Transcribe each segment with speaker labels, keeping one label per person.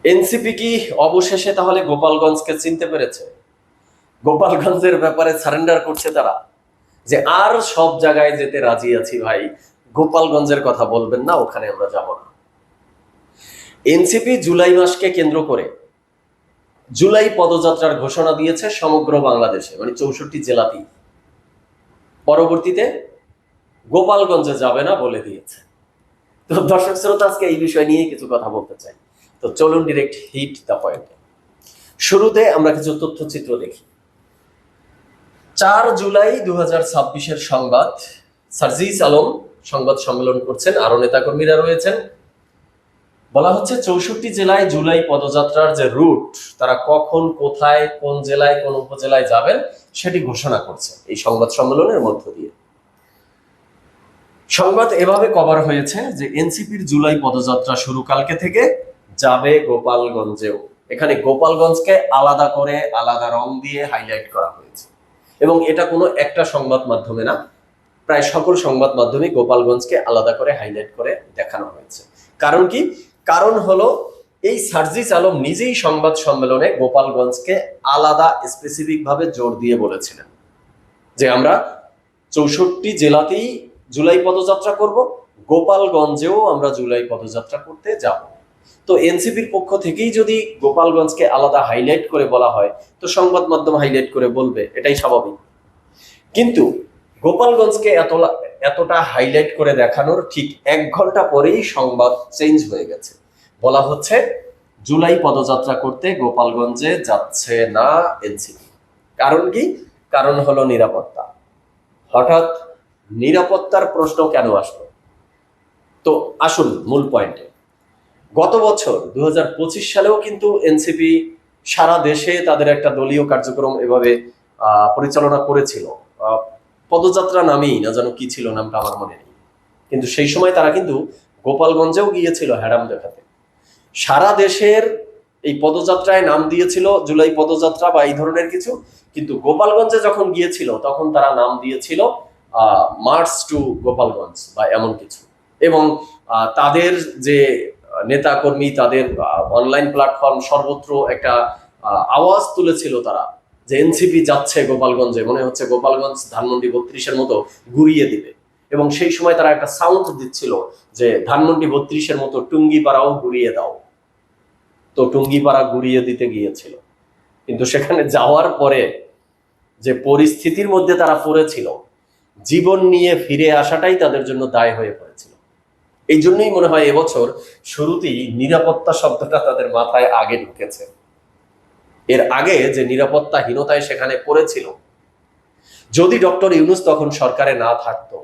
Speaker 1: NCP কি অবশেষে তাহলে গোপালগঞ্জকে চিনতে পেরেছে? গোপালগঞ্জের ব্যাপারে সারেন্ডার করছে তারা, যে আর সব জায়গায় যেতে রাজি আছি ভাই, গোপালগঞ্জের কথা বলবেন না, ওখানে আমরা যাব না। এনসিপি জুলাই মাসকে কেন্দ্র করে জুলাই পদযাত্রার ঘোষণা দিয়েছে সমগ্র বাংলাদেশে, মানে 64 জেলাতেই। পরবর্তীতে গোপালগঞ্জে যাবে না বলে দিয়েছে। তো দর্শক শ্রোতা, আজকে এই বিষয় নিয়ে কিছু কথা বলতে চাই। তো চলুন ডিরেক্ট হিট দ্য পয়েন্টে। শুরুতে আমরা কিছু তথ্যচিত্র দেখি। 4 জুলাই 2026 সংবাদ। সার্জিস আলম সংবাদ সম্মেলন করছেন, আরো নেতাকর্মীরা রয়েছেন। বলা হচ্ছে 64 জেলায় জুলাই পদযাত্রার যে রুট, তারা কখন, কোথায়, কোন জেলায়, কোন উপজেলায় যাবেন সেটি ঘোষণা করছে এই সংবাদ সম্মেলনের মধ্য দিয়ে। সংবাদ এভাবে কভার হয়েছে যে এনসিপির জুলাই পদযাত্রা শুরু কালকে থেকে, যাবে গোপালগঞ্জেও। এখানে গোপালগঞ্জকে আলাদা করে আলাদা রং দিয়ে হাইলাইট করা হয়েছে, এবং এটা কোনো একটা সংবাদ মাধ্যমে না, প্রায় সকল সংবাদ মাধ্যমে গোপালগঞ্জকে আলাদা করে হাইলাইট করে দেখানো হয়েছে। কারণ কি? কারণ হলো এই সার্জিস আলম নিজেই সংবাদ সম্মেলনে গোপালগঞ্জকে আলাদা স্পেসিফিক ভাবে জোর দিয়ে বলেছিলেন যে আমরা 64 জেলাতেই জুলাই পদযাত্রা করব, গোপালগঞ্জেও আমরা জুলাই পদযাত্রা করতে যাব। তো এনসিপির পক্ষ থেকেই যদি গোপালগঞ্জকে আলাদা হাইলাইট করে বলা হয়, তো সংবাদ মাধ্যম হাইলাইট করে বলবে, এটাই স্বাভাবিক। কিন্তু গোপালগঞ্জকে এতটা হাইলাইট করে দেখানোর ঠিক 1 ঘন্টা পরেই সংবাদ চেঞ্জ হয়ে গেছে। বলা হচ্ছে জুলাই পদযাত্রা করতে গোপালগঞ্জে যাচ্ছে না এনসিপি। কারণ কি? কারণ হলো নিরাপত্তা। হঠাৎ নিরাপত্তার প্রশ্ন কেন আসলো? তো আসুন মূল পয়েন্টে। গত বছর 2025 সালেও কিন্তু এনসিপি সারা দেশে তাদের একটা দলীয় কার্যক্রম এভাবে পরিচালনা করেছিল। পদযাত্রা নামেই না যেন কি ছিল, নামটা আমার মনে নেই, কিন্তু সেই সময় তারা কিন্তু গোপালগঞ্জেও গিয়েছিল হ্যাডাম দেখাতে। সারা দেশের এই পদযাত্রায় নাম দিয়েছিল জুলাই পদযাত্রা বা এই ধরনের কিছু, কিন্তু গোপালগঞ্জে যখন গিয়েছিল তখন তারা নাম দিয়েছিল মার্চ টু গোপালগঞ্জ বা এমন কিছু। এবং তাদের যে নেতা কর্মী, তাদের অনলাইন প্ল্যাটফর্ম সর্বত্র একটা আওয়াজ তুলেছিল তারা, যে এনসিপি যাচ্ছে গোপালগঞ্জে, মনে হচ্ছে গোপালগঞ্জ ধানমন্ডি 32-এর মতো ঘুরিয়ে দিবে। এবং সেই সময় তারা একটা সাউন্ড দিচ্ছিল যে ধানমন্ডি 32-এর মতো টুঙ্গিপাড়াও ঘুরিয়ে দাও। তো টুঙ্গিপাড়া ঘুরিয়ে দিতে গিয়েছিল, কিন্তু সেখানে যাওয়ার পরে যে পরিস্থিতির মধ্যে তারা পড়েছিল, জীবন নিয়ে ফিরে আসাটাই তাদের জন্য দায় হয়ে পড়েছিল। এই জন্যই মনে হয় এবছর শুরুতেই নিরাপত্তা শব্দটা তাদের মাথায় আগে ঢুকেছে। এর আগে যে নিরাপত্তাহীনতায় সেখানে পড়েছিল, যদি ডক্টর ইউনূস তখন সরকারে না থাকতো,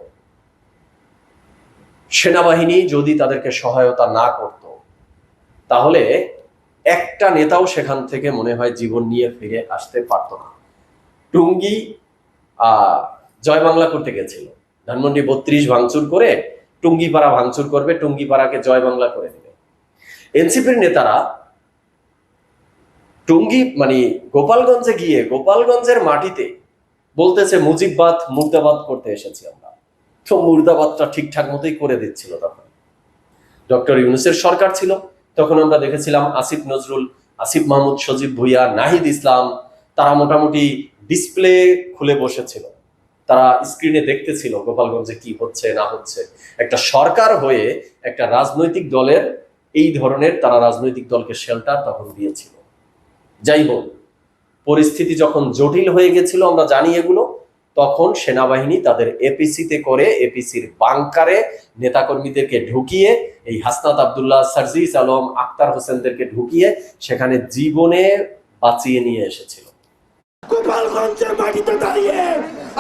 Speaker 1: সেনাবাহিনী যদি তাদেরকে সহায়তা না করত, তাহলে একটা নেতাও সেখান থেকে মনে হয় জীবন নিয়ে ফিরে আসতে পারত না। টুঙ্গি জয় বাংলা করতে গেছিল, ধানমন্ডি 32 ভাঙচুর করে টুঙ্গিপাড়া ভাঙচুর করবে, টুঙ্গিপাড়াকে জয় বাংলা করে দেবে। এনসিপির নেতারা গোপালগঞ্জে গিয়ে গোপালগঞ্জের মাটিতে বলতেছে মুজিববাদ মুর্দাবাদ করতে এসেছি আমরা। তো মুর্দাবাদটা ঠিকঠাক মতোই করে দিচ্ছিল। তখন ডক্টর ইউনূসের সরকার ছিল, তখন আমরা দেখেছিলাম আসিফ নজরুল, আসিফ মাহমুদ, সজীব ভুইয়া, নাহিদ ইসলাম, তারা মোটামুটি ডিসপ্লে খুলে বসেছিল, তারা স্ক্রিনে দেখতেছিল গোপালগঞ্জে কি হচ্ছে না হচ্ছে। একটা সরকার হয়ে একটা রাজনৈতিক দলের এই ধরনের, তারা রাজনৈতিক দলকে শেল্টার তখন দিয়েছিল। যাই হোক, পরিস্থিতি যখন জটিল হয়ে গেছিল, আমরা জানি এগুলো, তখন সেনাবাহিনী তাদের এপিসিতে করে, এপিসির বাংকারে নেতাকর্মীদেরকে ঢুকিয়ে, এই হাসনাত আব্দুল্লাহ, সার্জিস আলম, আক্তার হোসেনদেরকে ঢুকিয়ে সেখানে জীবনে বাঁচিয়ে নিয়ে এসেছিল।
Speaker 2: গোপালগঞ্জের মাটিতে দাঁড়িয়ে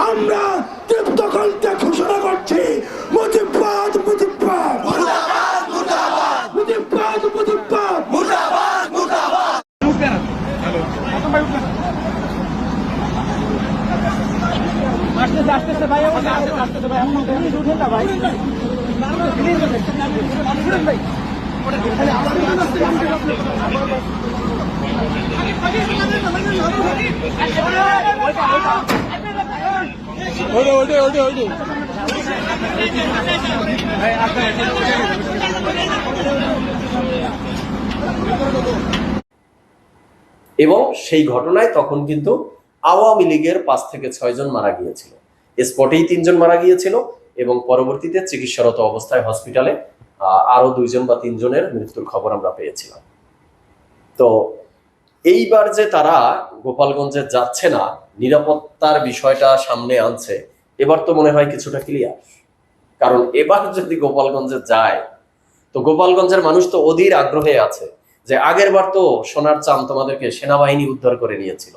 Speaker 2: আমরা তৃপ্ত কণ্ঠে ঘোষণা করছি, মুজিববাদ মুজিববাদ মুর্দাবাদ মুর্দাবাদ মুজিববাদ মুজিববাদ মুর্দাবাদ মুর্দাবাদ। আসতেছে ভাই, আসতেছে ভাই, প্লিজ উঠেন না ভাই, প্লিজ উঠেন ভাই। ওইটা
Speaker 1: এবং সেই ঘটনায় তখন কিন্তু আওয়ামী লীগের 5 থেকে 6 জন মারা গিয়েছিল, স্পটেই 3 জন মারা গিয়েছিল এবং পরবর্তীতে চিকিৎসারত অবস্থায় হসপিটালে আরো 2 জন বা 3 জনের মৃত্যুর খবর আমরা পেয়েছিলাম। তো এইবার যে তারা গোপালগঞ্জে যাচ্ছে না, নিরাপত্তার বিষয়টা সামনে আনছে, এবার তো মনে হয় কিছুটা ক্লিয়ার। কারণ এবার যদি গোপালগঞ্জে যায়, তো গোপালগঞ্জের মানুষ তো অধীর আগ্রহে আছে যে আগের বার তো সোনার চাঁদ তোমাদেরকে সেনাবাহিনী উদ্ধার করে নিয়েছিল,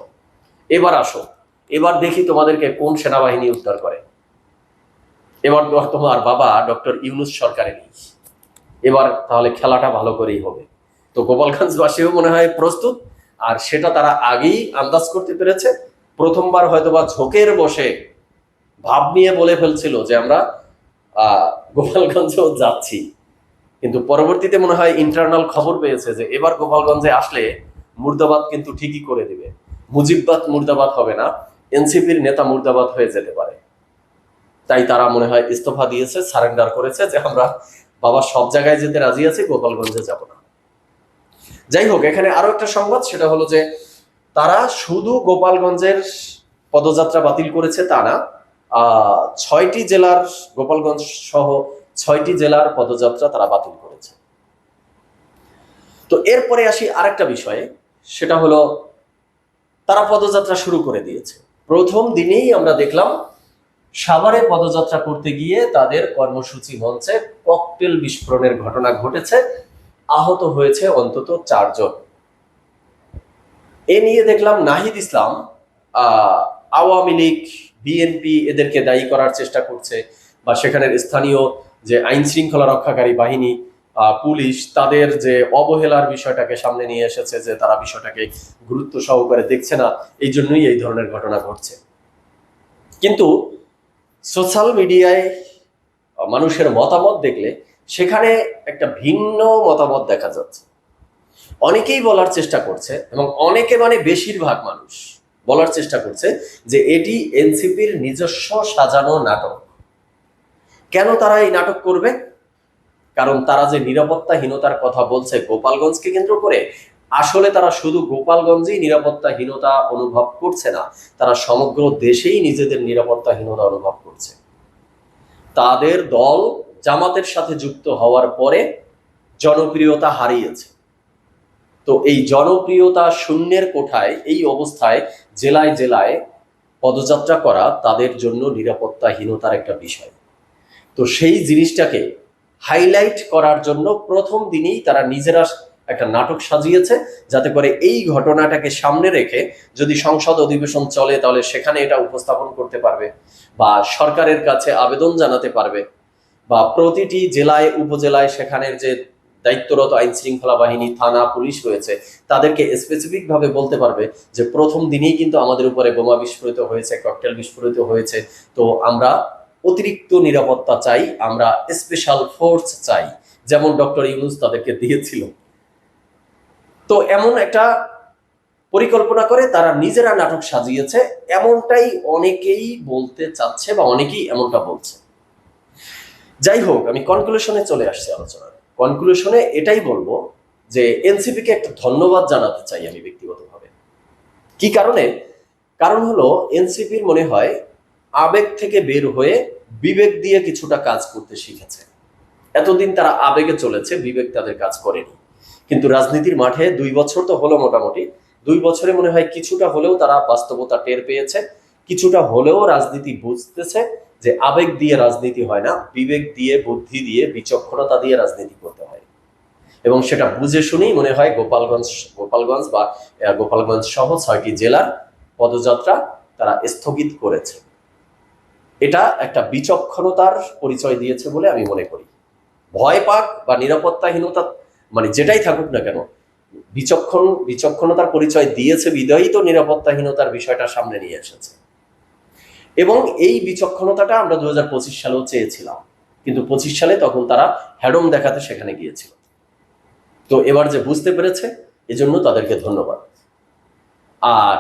Speaker 1: এবার আসো, এবার দেখি তোমাদেরকে কোন সেনাবাহিনী উদ্ধার করে। এবার তোমার বাবা ডক্টর ইউনূস সরকারে নেই, এবার তাহলে খেলাটা ভালো করেই হবে। তো গোপালগঞ্জবাসীও মনে হয় প্রস্তুত, আর সেটা তারা আগেই আন্দাজ করতে পেরেছে। প্রথমবার হয়তোবা ঝোঁকের বসে ভাব নিয়ে বলে ফেলছিল যে আমরা গোপালগঞ্জেও যাচ্ছি, কিন্তু পরবর্তীতে মনে হয় ইন্টারনাল খবর পেয়েছে যে এবার গোপালগঞ্জে আসলে মুর্দাবাদ কিন্তু ঠিকই করে দিবে। মুজিববাদ মুর্দাবাদ হবে না, এনসিপির নেতা মুর্দাবাদ হয়ে যেতে পারে। তাই তারা মনে হয় ইস্তফা দিয়েছে, সারেন্ডার করেছে যে আমরা বাবা সব জায়গায় যেতে রাজি আছি, গোপালগঞ্জে যাব না। যাই হোক, এখানে আরো একটা সংবাদ, সেটা হলো যে তারা শুধু গোপালগঞ্জের পদযাত্রা বাতিল করেছে তা না, 6টি জেলার, গোপালগঞ্জ সহ 6টি জেলার পদযাত্রা তারা বাতিল করেছে। তো এরপরে আসি আরেকটা বিষয়ে, সেটা হলো তারা পদযাত্রা শুরু করে দিয়েছে। প্রথম দিনেই আমরা দেখলাম সাভারে পদযাত্রা করতে গিয়ে তাদের কর্মসূচি মঞ্চে ককটেল বিস্ফোরণের ঘটনা ঘটেছে, আহত হয়েছে অন্তত 4 জন। এ নিয়ে দেখলাম নাহিদ ইসলাম আওয়ামী লীগ, বিএনপি এদেরকে দায়ী করার চেষ্টা করছে, বা সেখানের স্থানীয় যে আইন শৃঙ্খলা রক্ষাকারী বাহিনী, পুলিশ, তাদের যে অবহেলার বিষয়টাকে সামনে নিয়ে এসেছে, যে তারা বিষয়টাকে গুরুত্ব সহকারে দেখছে না, এই জন্যই এই ধরনের ঘটনা ঘটছে। কিন্তু সোশ্যাল মিডিয়ায় মানুষের মতামত দেখলে সেখানে একটা ভিন্ন মতামত দেখা যাচ্ছে। অনেকেই বলার চেষ্টা করছে, এবং অনেকে মানে বেশিরভাগ মানুষ বলার চেষ্টা করছে যে এটি এনসিপির নিজস্ব সাজানো নাটক। কেন তারা এই নাটক করবে? কারণ তারা যে নিরাপত্তাহীনতার কথা বলছে গোপালগঞ্জকে কেন্দ্র করে, আসলে তারা শুধু গোপালগঞ্জেই নিরাপত্তাহীনতা অনুভব করছে না, তারা সমগ্র দেশেই নিজেদের নিরাপত্তাহীনতা অনুভব করছে। তাদের দল জামাতের সাথে যুক্ত হওয়ার পরে জনপ্রিয়তা হারিয়েছে। তো এই জনপ্রিয়তা শূন্যের কোঠায় এই অবস্থায় জেলায় জেলায় পদযাত্রা করা তাদের জন্য নিরাপত্তাহীনতার একটা বিষয়। তো সেই জিনিসটাকে হাইলাইট করার জন্য প্রথম দিনেই তারা নিজেরা একটা নাটক সাজিয়েছে, যাতে করে এই ঘটনাটাকে সামনে রেখে যদি সংসদ অধিবেশন চলে তাহলে সেখানে এটা উপস্থাপন করতে পারবে, বা সরকারের কাছে আবেদন জানাতে পারবে, বা প্রতিটি জেলায় উপজেলায় সেখানের যে দায়িত্বরত আইন শৃঙ্খলা বাহিনী, থানা, পুলিশ রয়েছে তাদেরকে স্পেসিফিক ভাবে বলতে পারবে যে প্রথম দিনেই কিন্তু আমাদের উপরে বোমা বিস্ফোরিত হয়েছে, ককটেল বিস্ফোরিত হয়েছে, তো আমরা অতিরিক্ত নিরাপত্তা চাই, আমরা স্পেশাল ফোর্স চাই, যেমন ডক্টর ইউনূস তাদেরকে দিয়েছিল। তো এমন একটা পরিকল্পনা করে তারা নিজেরা নাটক সাজিয়েছে, এমনটাই অনেকেই বলতে চাচ্ছে বা অনেকেই এমনটা বলছে। যাই হোক, আমি কনক্লুশনে চলে আসছি আলোচনার। কনক্লুশনে এটাই বলবো যে এনসিপিকে একটা ধন্যবাদ জানাতে চাই আমি ব্যক্তিগতভাবে। কি কারণে? কারণ হলো এনসিপির মনে হয় আবেগ থেকে বের হয়ে বিবেক দিয়ে কিছুটা কাজ করতে শিখেছে। এতদিন তারা আবেগে চলেছে, বিবেক তাদের কাজ করেনি। কিন্তু রাজনীতির মাঠে 2 বছর তো হলো, মোটামুটি 2 বছরে মনে হয় কিছুটা হলেও তারা বাস্তবতা টের পেয়েছে, কিছুটা হলেও রাজনীতি বুঝতেছে যে আবেগ দিয়ে রাজনীতি হয় না, বিবেক দিয়ে, বুদ্ধি দিয়ে, বিচক্ষণতা দিয়ে রাজনীতি করতে হয়। এবং সেটা বুঝে শুনেই মনে হয় গোপালগঞ্জ বা গোপালগঞ্জ সহ 6টি জেলার পদযাত্রা তারা স্থগিত করেছে। এটা একটা বিচক্ষণতার পরিচয় দিয়েছে বলে আমি মনে করি। ভয় পাক বা নিরাপত্তাহীনতা মানে যেটাই থাকুক না কেন, বিচক্ষণতার পরিচয় দিয়েছে বিদায়ী তো নিরাপত্তাহীনতার বিষয়টা সামনে নিয়ে এসেছে। এবং এই বিচক্ষণতাটা আমরা 2025 সালেও চেয়েছিলাম, কিন্তু 25 সালে তখন তারা হ্যাডম দেখাতে সেখানে গিয়েছিল। তো এবার যে বুঝতে পেরেছে, এজন্য তাদেরকে ধন্যবাদ। আর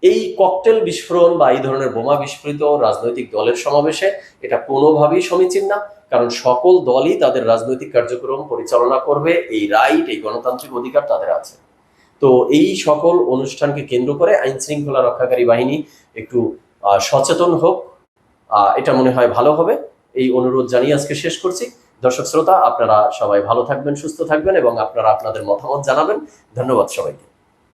Speaker 1: এই ককটেল বিস্ফোরণ বা এই ধরনের বোমা বিস্ফোরিত রাজনৈতিক দলের সমাবেশে এটা কোনোভাবেই সমীচীন না, কারণ সকল দলই তাদের রাজনৈতিক কার্যক্রম পরিচালনা করবে, এই রাইট, এই গণতান্ত্রিক অধিকার তাদের আছে। তো এই সকল অনুষ্ঠানকে কেন্দ্র করে আইন শৃঙ্খলা রক্ষাকারী বাহিনী একটু সচেতন হোক, এটা মনে হয় ভালো হবে। এই অনুরোধ জানিয়ে আজকে শেষ করছি। দর্শক শ্রোতা, আপনারা সবাই ভালো থাকবেন, সুস্থ থাকবেন এবং আপনারা আপনাদের মতামত জানাবেন। ধন্যবাদ সবাইকে।